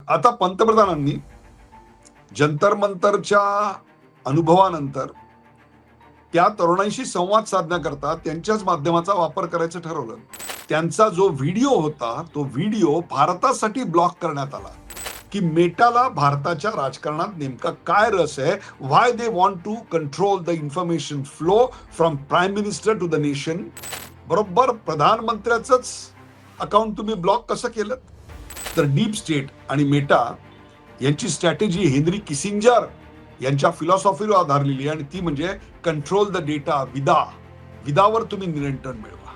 आता पंतप्रधानांनी जंतर मंतरच्या अनुभवानंतर त्या तरुणांशी संवाद साधण्याकरता त्यांच्याच माध्यमाचा वापर करायचं ठरवलं. त्यांचा जो व्हिडिओ होता तो व्हिडिओ भारतासाठी ब्लॉक करण्यात आला की मेटाला भारताच्या राजकारणात नेमका काय रस आहे, why they want to control the information flow from prime minister to the nation. बरोबर प्रधानमंत्र्याचंच अकाउंट तुम्ही ब्लॉक कसं केलं? तर डीप स्टेट आणि मेटा यांची स्ट्रॅटेजी हेनरी किसिंजर यांच्या फिलॉसॉफीवर आधारलेली आहे आणि ती म्हणजे कंट्रोल द डेटा. विदावर तुम्ही नियंत्रण मिळवा.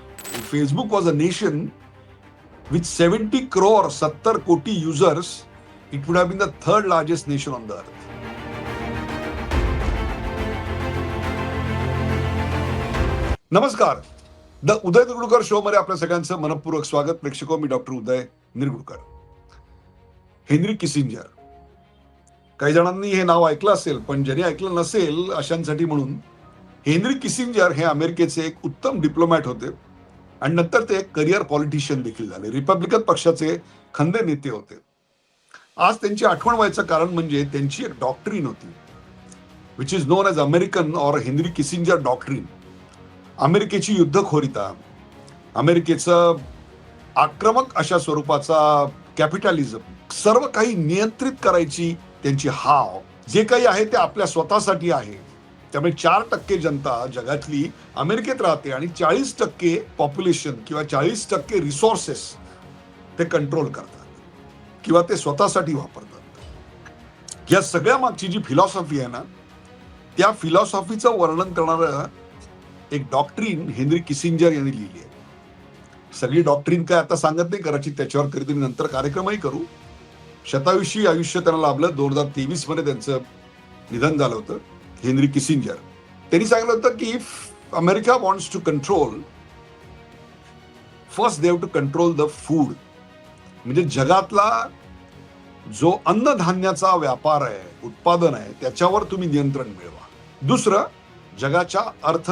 Facebook was a nation with 70 crore 70 कोटी users. It would have been the third largest nation on the earth. नमस्कार, द उदय निरगुडकर शो मध्ये आपल्या सगळ्यांचं मनपूर्वक स्वागत. प्रेक्षको, मी doctor Uday Nirgudkar. Henry Kissinger, काही जणांनी हे नाव ऐकलं असेल, पण ज्यांनी ऐकलं नसेल अशांसाठी म्हणून, हेनरी किसिंजर हे अमेरिकेचे एक उत्तम डिप्लोमॅट होते आणि नंतर ते एक करिअर पॉलिटिशियन देखील झाले. रिपब्लिकन पक्षाचे खंदे नेते होते. आज त्यांची आठवण व्हायचं कारण म्हणजे त्यांची एक डॉक्ट्रीन होती, which is known as American और हेनरी किसिंजर डॉक्ट्रीन. अमेरिकेची युद्धखोरीता, अमेरिकेचं आक्रमक अशा स्वरूपाचा कॅपिटलिझम, सर्व काही नियंत्रित करायची त्यांची हाव, जे काही आहे ते आपल्या स्वतःसाठी आहे. त्यामुळे 4% जनता जगातली अमेरिकेत राहते आणि 40% पॉप्युलेशन किंवा 40% रिसोर्सेस ते कंट्रोल करतात किंवा ते स्वतःसाठी वापरतात. या सगळ्या मागची जी फिलॉसॉफी आहे ना, त्या फिलॉसॉफीचं वर्णन करणारं एक डॉक्ट्रीन हेनरी किसिंजर यांनी लिहिली आहे. सगळी डॉक्ट्रीन काय आता सांगत नाही, कदाचित त्याच्यावर कधीतरी नंतर कार्यक्रमही करू. शतायुषी आयुष्य त्यांना लाभलं. 2023 मध्ये त्यांचं निधन झालं होतं. हेनरी किसिंजर त्यांनी सांगितलं होतं की if America wants to control, first they have to control the food. म्हणजे जगातला जो अन्नधान्याचा व्यापार आहे, उत्पादन आहे, त्याच्यावर तुम्ही नियंत्रण मिळवा. दुसरं, जगाच्या अर्थ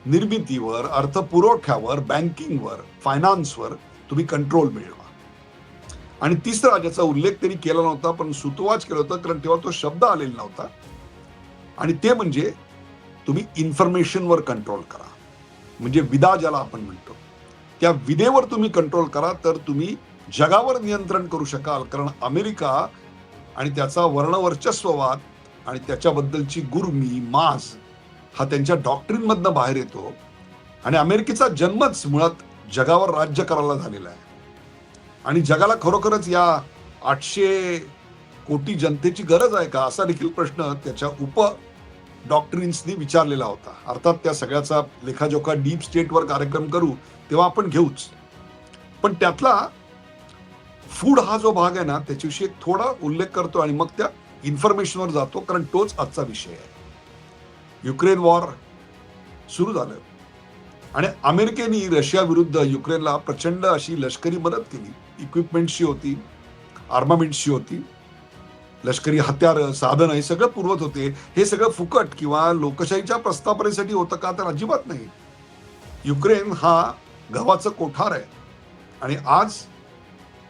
निर्मितीवर, अर्थ पुरवठ्यावर, बँकिंगवर, फायनान्सवर तुम्ही कंट्रोल मिळवा. आणि तिसरा, ज्याचा उल्लेख त्यांनी केला नव्हता पण सुतोवाच केलं होतं, कारण तेव्हा तो शब्द आलेला नव्हता, आणि ते म्हणजे तुम्ही इन्फॉर्मेशनवर कंट्रोल करा. म्हणजे विदा ज्याला आपण म्हणतो, त्या विदेवर तुम्ही कंट्रोल करा, तर तुम्ही जगावर नियंत्रण करू शकाल. कारण अमेरिका आणि त्याचा वर्णवर्चस्ववाद आणि त्याच्याबद्दलची गुर्मी, माज हा त्यांच्या डॉक्ट्रीन मधनं बाहेर येतो. आणि अमेरिकेचा जन्मच मुळात जगावर राज्य करायला झालेला आहे. आणि जगाला खरोखरच या 800 कोटी जनतेची गरज आहे का, असा देखील प्रश्न त्याच्या उप डॉक्ट्रिन्सनी विचारलेला होता. अर्थात त्या सगळ्याचा लेखाजोखा डीप स्टेटवर कार्यक्रम करू तेव्हा आपण घेऊच. पण त्यातला फूड हा जो भाग आहे ना, त्याच्याविषयी थोडा उल्लेख करतो आणि मग त्या इन्फॉर्मेशनवर जातो, कारण तोच आजचा विषय आहे. युक्रेन वॉर सुरू झालं आणि अमेरिकेने रशिया विरुद्ध युक्रेनला प्रचंड अशी लष्करी मदत केली. इक्विपमेंटची होती, आर्मामेंटची होती, लष्करी हत्यारं, साधनं, हे सगळं पुरवत होते. हे सगळं फुकट किंवा लोकशाहीच्या प्रस्थापनेसाठी होतं का, तर अजिबात नाही. युक्रेन हा गव्हाचं कोठार आहे आणि आज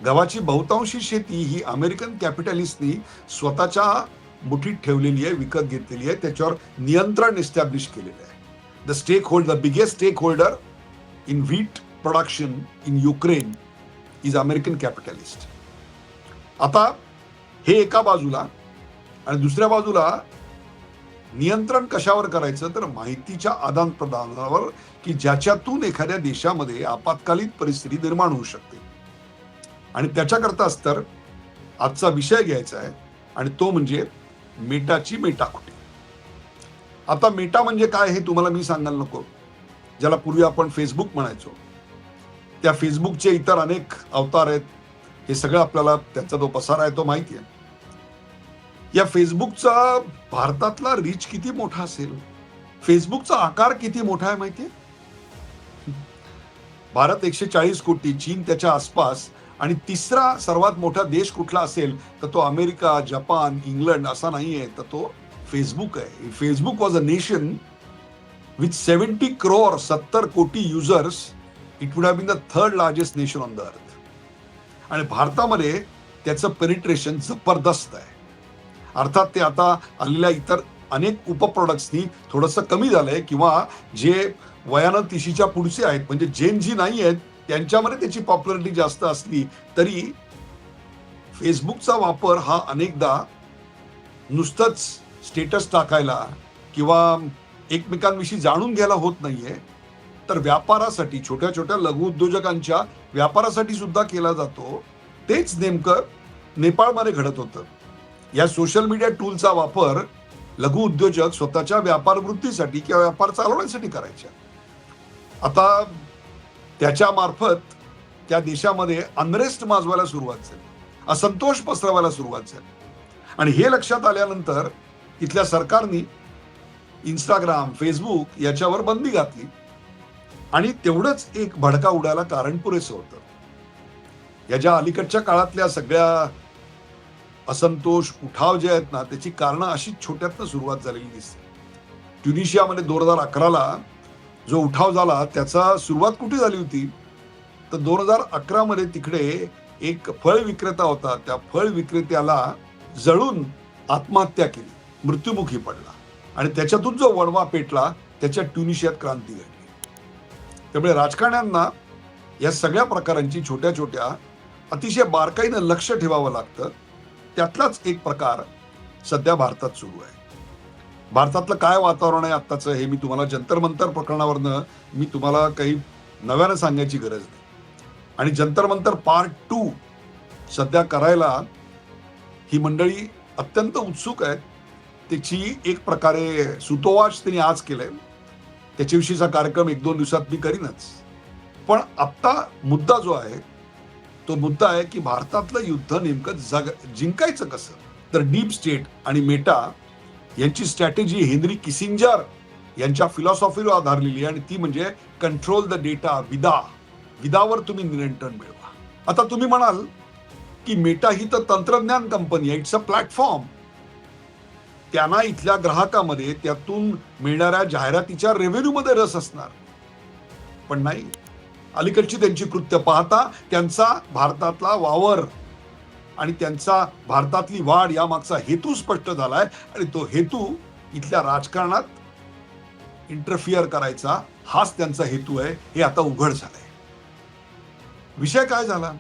गव्हाची बहुतांशी शेती ही अमेरिकन कॅपिटलिस्टनी स्वतःच्या मुठीत ठेवलेली आहे, विकत घेतलेली आहे. त्याच्यावर नियंत्रण एस्टॅब्लिश केलेलं आहे. The biggest stake holder in wheat production in Ukraine is American capitalist. आता हे एका बाजूला, आणि दुसऱ्या बाजूला नियंत्रण कशावर करायचं, तर माहितीच्या आदान प्रदानावर, की ज्याच्यातून एखाद्या देशामध्ये आपत्कालीन परिस्थिती निर्माण होऊ शकते. आणि त्याच्याकरताच तर आजचा विषय घ्यायचा आहे, आणि तो म्हणजे मेटाची मेटाकुटी. आता मेटा म्हणजे काय हे तुम्हाला मी सांगायला नको. ज्याला पूर्वी आपण फेसबुक म्हणायचो, त्या फेसबुकचे इतर अनेक अवतार आहेत. हे सगळं आपल्याला त्याचा जो पसारा आहे तो माहिती आहे. या फेसबुकचा भारतातला रीच किती मोठा असेल, फेसबुकचा आकार किती मोठा आहे माहितीये. भारत 140 कोटी, चीन त्याच्या आसपास, आणि तिसरा सर्वात मोठा देश कुठला असेल तर तो अमेरिका, जपान, इंग्लंड असा नाहीये, तर तो फेसबुक आहे. Facebook was a nation with 70 crore 70 कोटी users. It would have been the third largest nation on the earth. आणि भारतामध्ये त्याचं पेनिट्रेशन जबरदस्त आहे. अर्थात ते आता आलेल्या इतर अनेक उपप्रोडक्ट्सनी थोडंसं कमी झालंय, किंवा जे वयानं 30च्या पुढचे आहेत म्हणजे जेन जी नाही आहेत त्यांच्यामध्ये त्याची पॉप्युलरिटी जास्त असली तरी फेसबुकचा वापर हा अनेकदा नुसतंच स्टेटस टाकायला किंवा एकमेकांविषयी जाणून घ्यायला होत नाहीये, तर व्यापारासाठी, छोट्या छोट्या लघु उद्योजकांच्या व्यापारासाठी सुद्धा केला जातो. तेच नेमकं नेपाळमध्ये घडत होतं. या सोशल मीडिया टूलचा वापर लघु उद्योजक स्वतःच्या व्यापार वृद्धीसाठी किंवा व्यापार चालवण्यासाठी करायचे. आता त्याच्या मार्फत त्या देशामध्ये अनरेस्ट माजवायला सुरुवात झाली, असंतोष पसरवायला सुरुवात झाली. आणि हे लक्षात आल्यानंतर तिथल्या सरकारने इंस्टाग्राम, फेसबुक याच्यावर बंदी घातली. आणि तेवढंच एक भडका उडायला कारण पुरेसं होतं. या ज्या अलीकडच्या काळातल्या सगळ्या असंतोष, उठाव जे आहेत ना, त्याची कारणं अशी छोट्यातनं सुरुवात झालेली दिसते. ट्युनिशियामध्ये 2011ला जो उठाव झाला त्याचा सुरुवात कुठे झाली होती, तर 2011 मध्ये तिकडे एक फळ विक्रेता होता. त्या फळ विक्रेत्याला जळून आत्महत्या केली, मृत्युमुखी पडला आणि त्याच्यातून जो वणवा पेटला त्याच्या ट्युनिशियात क्रांती घडली. त्यामुळे राजकारण्यांना या सगळ्या प्रकारांची छोट्या छोट्या अतिशय बारकाईनं लक्ष ठेवावं लागतं. त्यातलाच एक प्रकार सध्या भारतात सुरू आहे. भारतातलं काय वातावरण आहे आत्ताचं हे मी तुम्हाला जंतर मंतर प्रकरणावरनं मी तुम्हाला काही नव्यानं सांगायची गरज नाही. आणि जंतर मंतर पार्ट 2 सध्या करायला ही मंडळी अत्यंत उत्सुक आहेत. त्याची एक प्रकारे सुतोवाच त्यांनी आज केलंय. त्याच्याविषयीचा कार्यक्रम 1-2 दिवसात मी करीनच. पण आत्ता मुद्दा जो आहे तो मुद्दा आहे की भारतातलं युद्ध नेमकं जिंकायचं कसं. तर डीप स्टेट आणि मेटा यांची स्ट्रॅटेजी हेनरी किसिंजर यांच्या फिलॉसॉफीवर आधारलेली आहे आणि ती म्हणजे कंट्रोल द डेटा, विदावर तुम्ही नियंत्रण मिळवा. आता तुम्ही म्हणाल की मेटा ही तर तंत्रज्ञान कंपनी आहे, इट्स अ प्लॅटफॉर्म. त्यांना इथल्या ग्राहकामध्ये त्यातून मिळणाऱ्या जाहिरातीच्या रेव्हेन्यू मध्ये रस असणार. पण नाही, अलीकडची त्यांची कृत्य पाहता त्यांचा भारतातला वावर आणि त्यांचा भारतातली वाढ यामागचा हेतू स्पष्ट झालाय. आणि तो हेतू इथल्या राजकारणात इंटरफिअर करायचा हाच त्यांचा हेतू आहे, हे आता उघड झालंय. विषय काय झाला,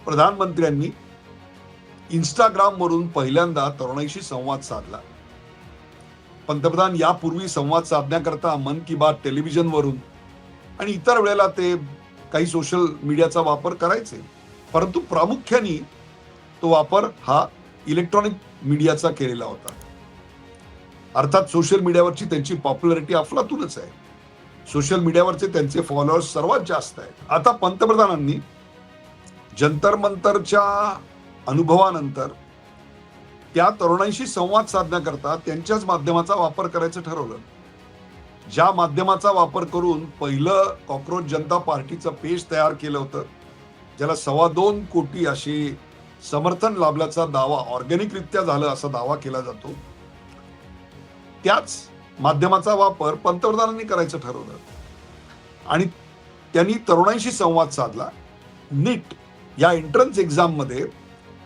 प्रधानमंत्र्यांनी इंस्टाग्राम वरून पहिल्यांदा तरुणाईशी संवाद साधला. पंतप्रधान यापूर्वी संवाद साधण्याकरता मन की बात टेलिव्हिजनवरून आणि इतर वेळेला ते काही सोशल मीडियाचा वापर करायचे, परंतु प्रामुख्याने तो वापर हा इलेक्ट्रॉनिक मीडियाचा केलेला होता. अर्थात सोशल मीडियावरची त्यांची पॉप्युलरिटी अफलातूनच आहे. सोशल मीडियावरचे त्यांचे फॉलोअर्स सर्वात जास्त आहेत. आता पंतप्रधानांनी जंतर मंतरच्या अनुभवानंतर त्या तरुणांशी संवाद साधण्याकरता त्यांच्याच माध्यमाचा वापर करायचं ठरवलं. ज्या माध्यमाचा वापर करून पहिलं कॉक्रोच जनता पार्टीचं पेज तयार केलं होतं, ज्याला 2.25 कोटी असे समर्थन लाभल्याचा दावा ऑर्गॅनिकरित्या झालं असा दावा केला जातो, त्याच माध्यमाचा वापर पंतप्रधानांनी करायचं ठरवलं आणि त्यांनी तरुणांशी संवाद साधला. नीट या एंट्रन्स एक्झाम मध्ये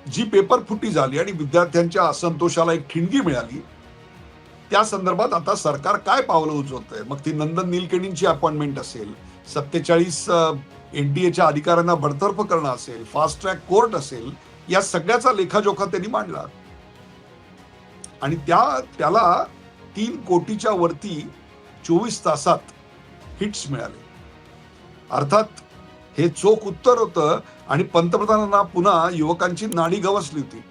जी पेपर फुटी झाली आणि विद्यार्थ्यांच्या असंतोषाला एक ठिणगी मिळाली, त्या संदर्भात आता सरकार काय पावलं उचलतंय. मग ती नंदन नीलकेणींची अपॉइंटमेंट असेल, 47 एनटीएच्या अधिकाऱ्यांना बडतर्फ करणं असेल, फास्ट ट्रॅक कोर्ट असेल, या सगळ्याचा लेखाजोखा त्यांनी मांडला. आणि त्याला 3 कोटीच्या वरती 24 तासात हिट्स मिळाले. अर्थात हे चोख उत्तर होतं आणि पंतप्रधानांना पुन्हा युवकांची नाडी गवसली होती.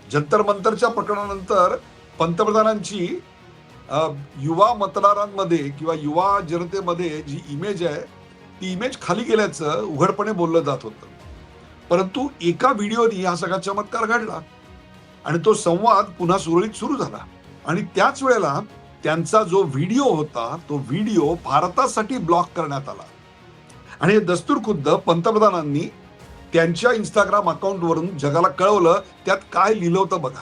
जंतर मंतरच्या प्रकरणानंतर पंतप्रधानांची युवा मतदारांमध्ये किंवा युवा जनतेमध्ये जी इमेज आहे ती इमेज खाली गेल्याचं उघडपणे बोललं जात होतं. परंतु एका व्हिडिओनी हा सगळा चमत्कार घडला आणि तो संवाद पुन्हा सुरळीत सुरू झाला. आणि त्याच वेळेला त्यांचा जो व्हिडिओ होता तो व्हिडिओ भारतासाठी ब्लॉक करण्यात आला. आणि हे दस्तूर खुद्द पंतप्रधानांनी त्यांच्या इंस्टाग्राम अकाउंटवरून जगाला कळवलं. त्यात काय लिहिलं होतं बघा,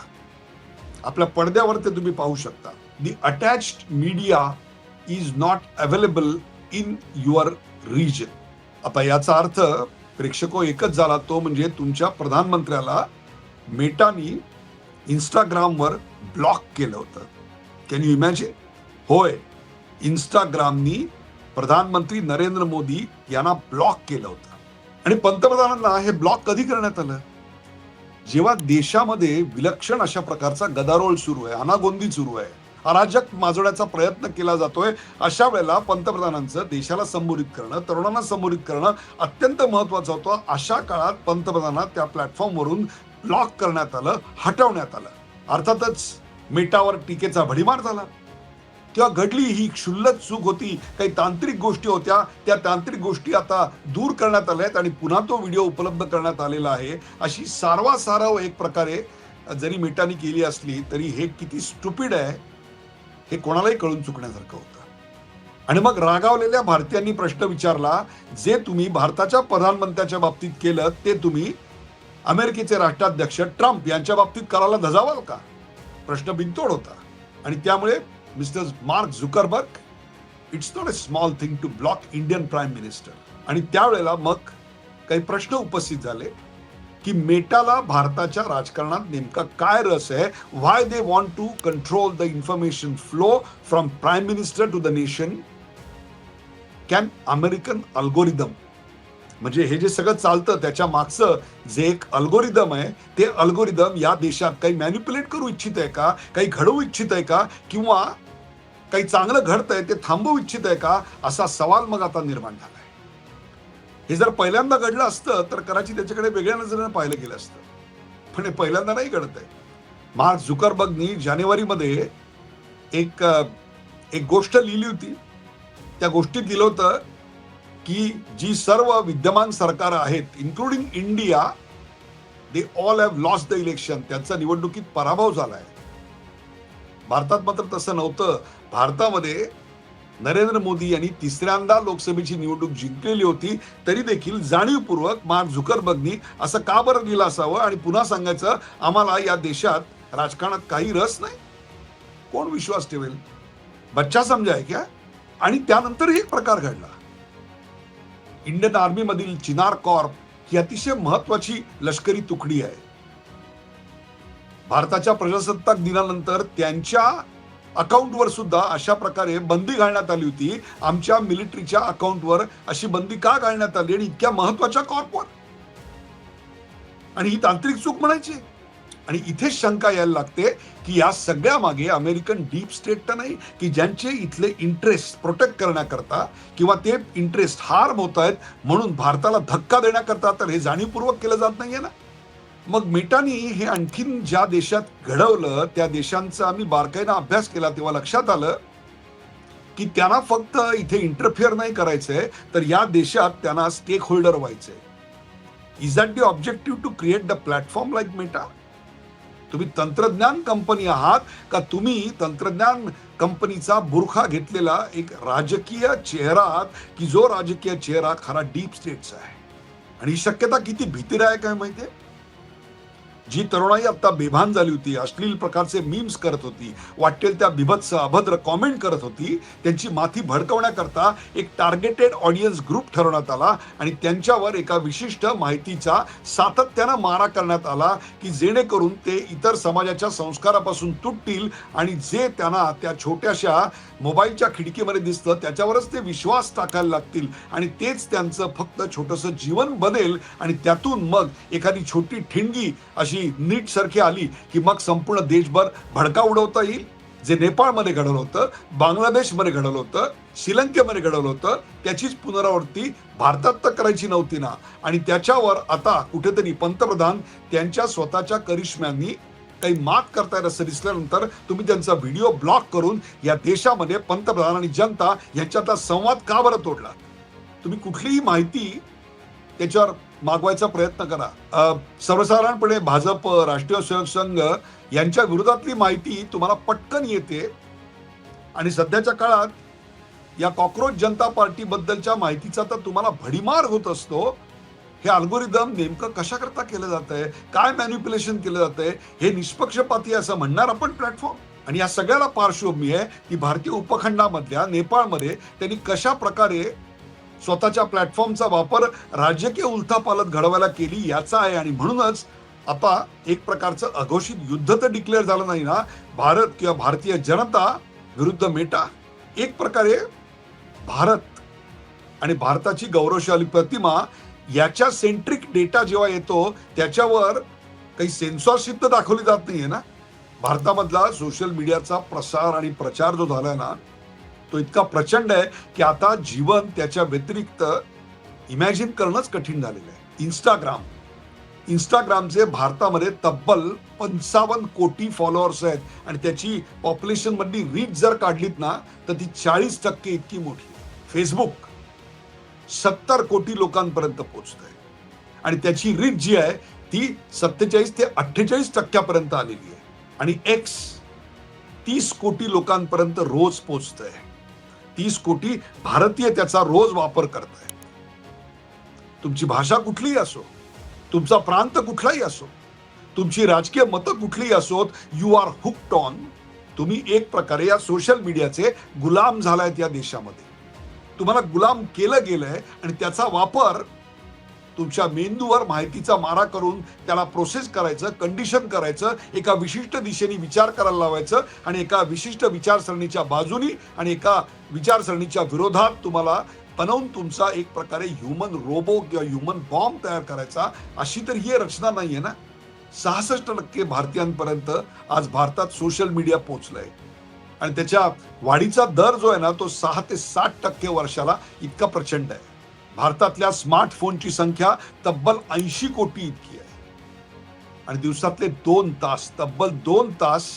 आपल्या पडद्यावर ते तुम्ही पाहू शकता. The attached media is not available in your region. आता याचा अर्थ प्रेक्षको एकच झाला, तो म्हणजे तुमच्या प्रधानमंत्र्याला मेटानी इंस्टाग्रामवर ब्लॉक केलं होतं. Can you imagine? होय, इंस्टाग्रामनी प्रधानमंत्री नरेंद्र मोदी यांना ब्लॉक केलं होतं. आणि पंतप्रधानांना हे ब्लॉक कधी करण्यात आलं? जेव्हा देशामध्ये विलक्षण अशा प्रकारचा गदारोळ सुरू आहे, अनागोंदी सुरू आहे, अराजक माजवण्याचा प्रयत्न केला जातोय, अशा वेळेला पंतप्रधानांचं देशाला संबोधित करणं, तरुणांना संबोधित करणं अत्यंत महत्वाचं होतं. अशा काळात पंतप्रधानांना त्या प्लॅटफॉर्मवरून ब्लॉक करण्यात आलं, हटवण्यात आलं. अर्थातच मेटावर टीकेचा भडीमार झाला. तेव्हा घडली ही क्षुल्लक चूक होती, काही तांत्रिक गोष्टी होत्या, त्या तांत्रिक गोष्टी आता दूर करण्यात आल्या आहेत आणि पुन्हा तो व्हिडिओ उपलब्ध करण्यात आलेला आहे. अशी सारवासारव एक प्रकारे जरी मेटाने केली असली तरी हे किती स्टुपिड आहे हे कोणालाही कळून चुकण्यासारखं होतं. आणि मग रागावलेल्या भारतीयांनी प्रश्न विचारला, जे तुम्ही भारताच्या प्रधानमंत्र्याच्या बाबतीत केलं ते तुम्ही अमेरिकेचे राष्ट्राध्यक्ष ट्रम्प यांच्या बाबतीत करायला धजावाल का? प्रश्न बिनतोड होता. आणि त्यामुळे Mr Mark Zuckerberg, it's not a small thing to block Indian prime minister. आणि त्यावेळेला मग काही प्रश्न उपस्थित झाले की मेटाला भारताच्या राजकारणात नेमका काय रस आहे? Why they want to control the information flow from prime minister to the nation? Can American algorithm, म्हणजे हे जे सगळं चालतं त्याच्या मागचं जे एक अल्गोरिदम आहे, ते अल्गोरिदम या देशात काही मॅनिप्युलेट करू इच्छित आहे का? काही घडवू इच्छित आहे का? किंवा काही चांगलं घडतंय ते थांबवू इच्छित आहे का? असा सवाल मग आता निर्माण झालाय. हे जर पहिल्यांदा घडलं असतं तर कदाचित त्याच्याकडे वेगळ्या नजरेनं पाहिलं गेलं असतं, पण हे पहिल्यांदा नाही घडत आहे. मार्क झुकरबर्गनी जानेवारीमध्ये एक गोष्ट लिहिली होती. त्या गोष्टीत लिहिलं होतं की जी सर्व विद्यमान सरकार आहेत, including India, they all have lost the election. त्यांचा निवडणुकीत पराभव झालाय. भारतात मात्र तसं नव्हतं. भारतामध्ये नरेंद्र मोदी यांनी तिसऱ्यांदा लोकसभेची निवडणूक जिंकलेली होती, तरी देखील जाणीवपूर्वक मार्क झुकरबर्गनी असं का बरं लिहिलं असावं आणि पुन्हा सांगायचं आम्हाला या देशात राजकारणात काही रस नाही? कोण विश्वास ठेवेल? बच्चा समजाय क्या? आणि त्यानंतर एक प्रकार घडला. इंडियन आर्मी मधील चिनार कॉर्प ही अतिशय महत्वाची लष्करी तुकडी आहे. भारताच्या प्रजासत्ताक दिनानंतर त्यांच्या अकाउंटवर सुद्धा अशा प्रकारे बंदी घालण्यात आली होती. आमच्या मिलिटरीच्या अकाउंटवर अशी बंदी का घालण्यात आली आणि इतक्या महत्वाच्या कॉर्पवर? आणि ही तांत्रिक चूक म्हणायची. आणि इथे शंका यायला लागते की या सगळ्या मागे अमेरिकन डीप स्टेट तर नाही, की ज्यांचे इथले इंटरेस्ट प्रोटेक्ट करण्याकरता किंवा ते इंटरेस्ट हार्म होत आहेत म्हणून भारताला धक्का देण्याकरता तर हे जाणीवपूर्वक केलं जात नाहीये ना? मग मेटानी हे आणखीन ज्या देशात घडवलं त्या देशांचा आम्ही बारकाईनं अभ्यास केला तेव्हा लक्षात आलं की त्यांना फक्त इथे इंटरफिअर नाही करायचंय, तर या देशात त्यांना स्टेक होल्डर व्हायचंय. Is that the objective to create the platform like Meta? तुम्ही तंत्रज्ञान कंपनी आहात का तुम्ही तंत्रज्ञान कंपनीचा बुरखा घेतलेला एक राजकीय चेहरा आहात, की जो राजकीय चेहरा खरा डीप स्टेटचा आहे? आणि ही शक्यता किती भीतीदायक आहे माहितीये? जी तरुणाई आता बेभान झाली होती, अश्लील प्रकारचे मीम्स करत होती, वाटेल त्या बिभत्स अभद्र कॉमेंट करत होती, त्यांची माथी भडकवण्याकरता एक टार्गेटेड ऑडियन्स ग्रुप ठरवण्यात आला आणि त्यांच्यावर एका विशिष्ट माहितीचा सातत्यानं मारा करण्यात आला की जेणेकरून ते इतर समाजाच्या संस्कारापासून तुटतील आणि जे त्यांना त्या छोट्याशा मोबाईलच्या खिडकीमध्ये दिसतं त्याच्यावरच ते विश्वास टाकायला लागतील आणि तेच त्यांचं फक्त छोटंसं जीवन बनेल आणि त्यातून मग एखादी छोटी ठिणगी अशी नीट सारखी आली की मग संपूर्ण देशभर भडका उडवता येईल. जे नेपाळमध्ये घडवलं होतं, बांगलादेशमध्ये घडवलं होतं, श्रीलंकेमध्ये घडवलं होतं, त्याचीच पुनरावृत्ती भारतात तर करायची नव्हती ना? आणि त्याच्यावर आता कुठेतरी पंतप्रधान त्यांच्या स्वतःच्या करिश्म्यांनी काही मात करतायत असं दिसल्यानंतर तुम्ही त्यांचा व्हिडिओ ब्लॉक करून या देशामध्ये पंतप्रधान आणि जनता यांच्यातला संवाद का बरं तोडला? तुम्ही कुठलीही माहिती त्याच्यावर मागवायचा प्रयत्न करा. सर्वसाधारणपणे भाजप, राष्ट्रीय स्वयंसेवक संघ यांच्या विरोधातली माहिती तुम्हाला पटकन येते आणि सध्याच्या काळात या कॉक्रोच जनता पार्टी बद्दलच्या माहितीचा तर तुम्हाला भडीमार होत असतो. हे अल्गोरिदम नेमकं कशाकरता केलं जात आहे, काय मॅनिप्युलेशन केलं जात आहे, हे निष्पक्षपाती असं म्हणणार आपण प्लॅटफॉर्म. आणि या सगळ्याला पार्श्वभूमी आहे की भारतीय उपखंडामधल्या नेपाळमध्ये त्यांनी कशा प्रकारे स्वतःच्या प्लॅटफॉर्मचा वापर राजकीय उलथापालथ घडवायला केली याचा आहे. आणि म्हणूनच आता एक प्रकारचं अघोषित युद्ध तर डिक्लेअर झालं नाही ना, भारत किंवा भारतीय जनता विरुद्ध मेटा. एक प्रकारे भारत आणि भारताची गौरवशाली प्रतिमा याच्या सेंट्रिक डेटा जेव्हा येतो त्याच्यावर काही सेन्सॉरशिप तर दाखवली जात नाहीये ना. भारतामधला सोशल मीडियाचा प्रसार आणि प्रचार जो झालाय ना, तो इतका प्रचंड आहे की आता जीवन त्याच्या व्यतिरिक्त इमॅजिन करणंच कठीण झालेलं आहे. इंस्टाग्रामचे भारतामध्ये तब्बल 55 कोटी फॉलोअर्स आहेत आणि त्याची पॉप्युलेशन मधली रीच जर काढलीत ना तर ती 40% इतकी मोठी आहे. फेसबुक 70 कोटी लोकांपर्यंत पोहोचत आहे आणि त्याची रीच जी आहे ती 47 ते 48% आलेली आहे. आणि एक्स 30 कोटी लोकांपर्यंत रोज पोहोचत आहे. 30 कोटी भारतीय त्याचा रोज वापर करत आहे. तुमची भाषा कुठलीही असो, तुमचा प्रांत कुठलाही असो, तुमची राजकीय मतं कुठलीही असोत, यू आर हुक्ड ऑन. तुम्ही एक प्रकारे या सोशल मीडियाचे गुलाम झालायत या देशामध्ये. तुम्हाला गुलाम केलं गेलंय आणि त्याचा वापर तुमच्या मेंदूवर माहितीचा मारा करून त्याला प्रोसेस करायचं, कंडिशन करायचं, एका विशिष्ट दिशेने विचार करायला लावायचं आणि एका विशिष्ट विचारसरणीच्या बाजूनी आणि एका विचारसरणीच्या विरोधात तुम्हाला बनवून तुमचा एक प्रकारे ह्युमन रोबो किंवा ह्युमन बॉम्ब तयार करायचा. अशी तर ही रचना नाहीये ना. 66% भारतीयांपर्यंत आज भारतात सोशल मीडिया पोहोचलंय आणि त्याच्या वाढीचा दर जो आहे ना तो 6 ते 7% वर्षाला इतका प्रचंड आहे. भारतातल्या स्मार्टफोनची संख्या तब्बल 80 कोटी इतकी आहे आणि दिवसातले 2 तास, तब्बल 2 तास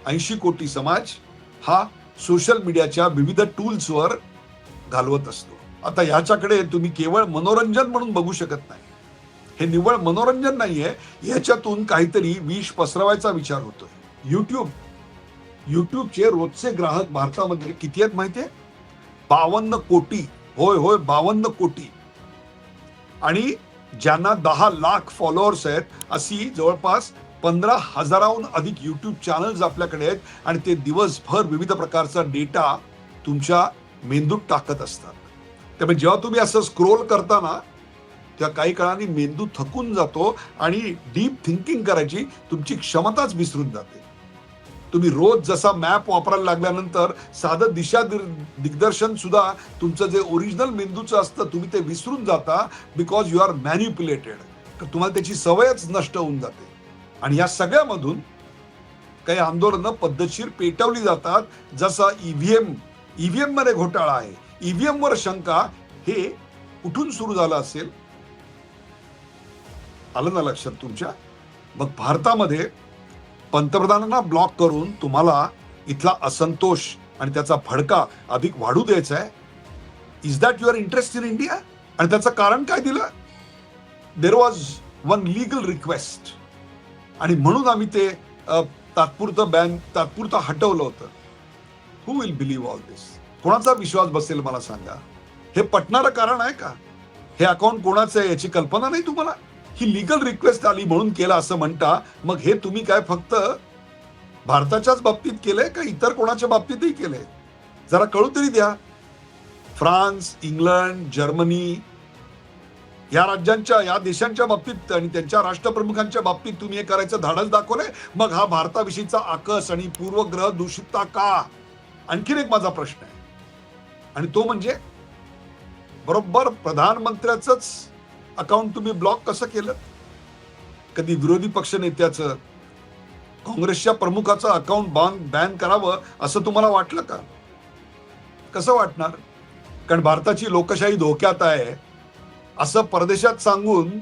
80 कोटी समाज हा सोशल मीडियाच्या विविध टूल्सवर घालवत असतो. आता याच्याकडे तुम्ही केवळ मनोरंजन म्हणून बघू शकत नाही. हे निव्वळ मनोरंजन नाहीये, याच्यातून काहीतरी विष पसरवायचा विचार होतोय. युट्यूबचे रोजचे ग्राहक भारतामध्ये किती आहेत माहितीये? 52 कोटी. होय 52 कोटी. आणि ज्यांना 10 लाख फॉलोअर्स आहेत अशी जवळपास 15,000हून अधिक युट्यूब चॅनल्स आपल्याकडे आहेत आणि ते दिवसभर विविध प्रकारचा डेटा तुमच्या मेंदूत टाकत असतात. त्यामुळे जेव्हा तुम्ही असं स्क्रोल करताना त्या काही काळाने मेंदू थकून जातो आणि डीप थिंकिंग करायची तुमची क्षमताच विसरून जाते. तुम्ही रोज जसा मॅप वापरायला लागल्यानंतर साधं दिशा दिग्दर्शन सुद्धा तुमचं जे ओरिजिनल मेंदूचं असतं तुम्ही ते विसरून जाता बिकॉज यू आर मॅन्युप्युलेटेड. तर तुम्हाला त्याची सवयच नष्ट होऊन जाते. आणि या सगळ्यामधून काही आंदोलनं पद्धतशीर पेटवली जातात. जसं ईव्हीएम मध्ये घोटाळा आहे, ईव्हीएम वर शंका, हे कुठून सुरू झालं असेल? आलं ना लक्षात तुमच्या? मग भारतामध्ये पंतप्रधानांना ब्लॉक करून तुम्हाला इथला असंतोष आणि त्याचा भडका अधिक वाढू द्यायचा आहे. Is that your interest in India? आणि त्याचं कारण काय दिलं? There was one legal request आणि म्हणून आम्ही ते तात्पुरतं हटवलं होतं. हु विल बिलीव्ह ऑल दिस? कोणाचा विश्वास बसेल मला सांगा? हे पटणारं कारण आहे का? हे अकाउंट कोणाचं आहे याची कल्पना नाही तुम्हाला? ही लीगल रिक्वेस्ट आली म्हणून केला असं म्हणता. मग हे तुम्ही काय फक्त भारताच्याच बाबतीत केलंय का इतर कोणाच्या बाबतीतही केलंय? जरा कळू तरी द्या. फ्रान्स, इंग्लंड, जर्मनी या राज्यांच्या, या देशांच्या बाबतीत आणि त्यांच्या राष्ट्रप्रमुखांच्या बाबतीत तुम्ही हे करायचं धाडस दाखवलंय. मग हा भारताविषयीचा आकस आणि पूर्वग्रह दूषितता का? आणखीन एक माझा प्रश्न आहे आणि तो म्हणजे बरोबर प्रधानमंत्र्याचंच अकाउंट तुम्ही ब्लॉक कसं केलं? कधी विरोधी पक्ष नेत्याचं, काँग्रेसच्या प्रमुखाचं अकाउंट बॅन करावं असं तुम्हाला वाटलं का? कसं वाटणार? कारण भारताची लोकशाही धोक्यात आहे असं परदेशात सांगून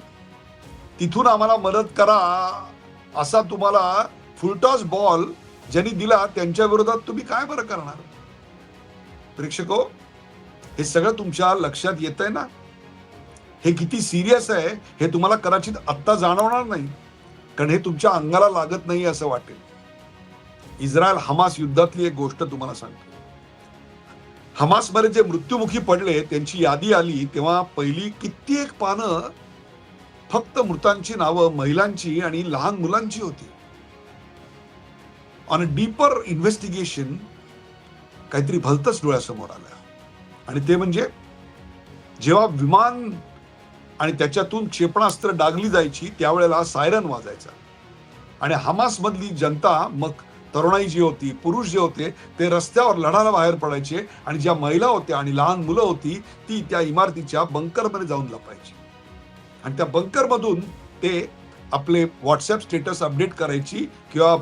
तिथून आम्हाला मदत करा असा तुम्हाला फुलटॉस बॉल ज्यांनी दिला त्यांच्या विरोधात तुम्ही काय बरं करणार? प्रेक्षको, हे सगळं तुमच्या लक्षात येतंय ना? हे किती सिरियस आहे हे तुम्हाला कदाचित आत्ता जाणवणार नाही, कारण हे तुमच्या अंगाला लागत नाही असं वाटेल. इस्रायल हमास युद्धातली एक गोष्ट तुम्हाला सांगतो. हमासमध्ये जे मृत्युमुखी पडले त्यांची यादी आली तेव्हा पहिली कित्येक पानं फक्त मृतांची नावं महिलांची आणि लहान मुलांची होती. ऑन अ डीपर इन्व्हेस्टिगेशन काहीतरी भलतंच डोळ्यासमोर आलं आणि ते म्हणजे जेव्हा विमान आणि त्याच्यातून क्षेपणास्त्र डागली जायची त्यावेळेला सायरन वाजायचा आणि हमास मधली जनता, मग तरुणाई जी होती, पुरुष जे होते, ते रस्त्यावर लढायला बाहेर पडायचे आणि ज्या महिला होत्या आणि लहान मुलं होती ती त्या इमारतीच्या बंकरमध्ये जाऊन लपायची आणि त्या बंकरमधून ते आपले व्हॉट्सअप स्टेटस अपडेट करायची किंवा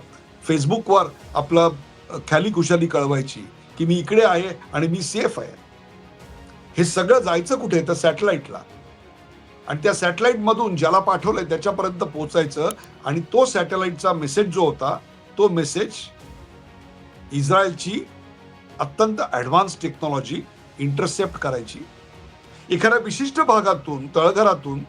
फेसबुकवर आपलं ख्याली खुशाली कळवायची की मी इकडे आहे आणि मी सेफ आहे. हे सगळं जायचं कुठे? तर सॅटेलाइटला, आणि त्या सॅटेलाइट मधून ज्याला पाठवलंय त्याच्यापर्यंत पोहोचायचं आणि तो सॅटेलाइटचा मेसेज जो होता तो मेसेज इस्रायलची अत्यंत ऍडव्हान्स टेक्नॉलॉजी इंटरसेप्ट करायची. एखाद्या विशिष्ट भागातून, तळघरातून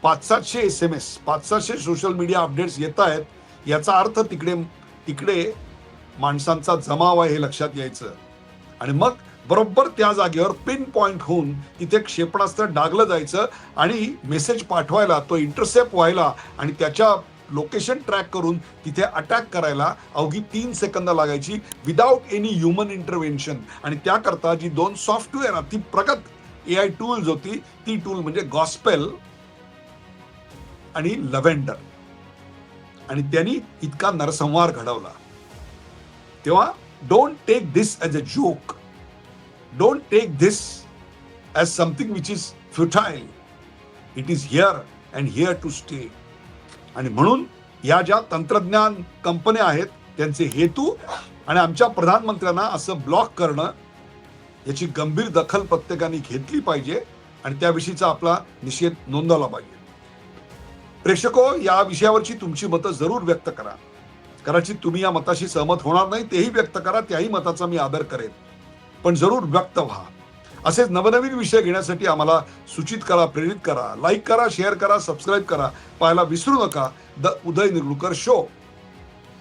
500-700 SMS, 500-700 सोशल मीडिया अपडेट्स येत आहेत, याचा अर्थ तिकडे माणसांचा जमाव आहे हे लक्षात यायचं आणि मग बरोबर त्या जागेवर पिन पॉइंट होऊन तिथे क्षेपणास्त्र डागलं जायचं आणि मेसेज पाठवायला, तो इंटरसेप्ट व्हायला आणि त्याच्या लोकेशन ट्रॅक करून तिथे अटॅक करायला अवघी 3 सेकंद लागायची विदाउट एनी ह्युमन इंटरव्हेन्शन. आणि त्याकरता जी 2 सॉफ्टवेअर, ती प्रगत AI टूल्स होती, ती टूल म्हणजे गॉस्पेल आणि लव्हेंडर, आणि त्यांनी इतका नरसंहार घडवला. तेव्हा don't take this as a joke, don't take this as something which is futile. It is here and here to stay. आणि म्हणून या ज्या तंत्रज्ञान कंपन्या आहेत त्यांचे हेतू आणि आमच्या प्रधानमंत्र्यांना असं ब्लॉक करणं, याची गंभीर दखल प्रत्येकाने घेतली पाहिजे आणि त्याविषयीचा आपला निषेध नोंदवला पाहिजे. प्रेक्षको, या विषयावरची तुमची मतं जरूर व्यक्त करा. कदाचित तुम्ही या मताशी सहमत होणार नाही, तेही व्यक्त करा, त्याही मताचा मी आदर करेन, पण जरूर व्यक्त व्हा. असेच नवनवीन विषय घेण्यासाठी आम्हाला सूचित करा, प्रेरित करा, लाईक करा, शेअर करा, सबस्क्राईब करा. पाहायला विसरू नका द उदय निरगुडकर शो.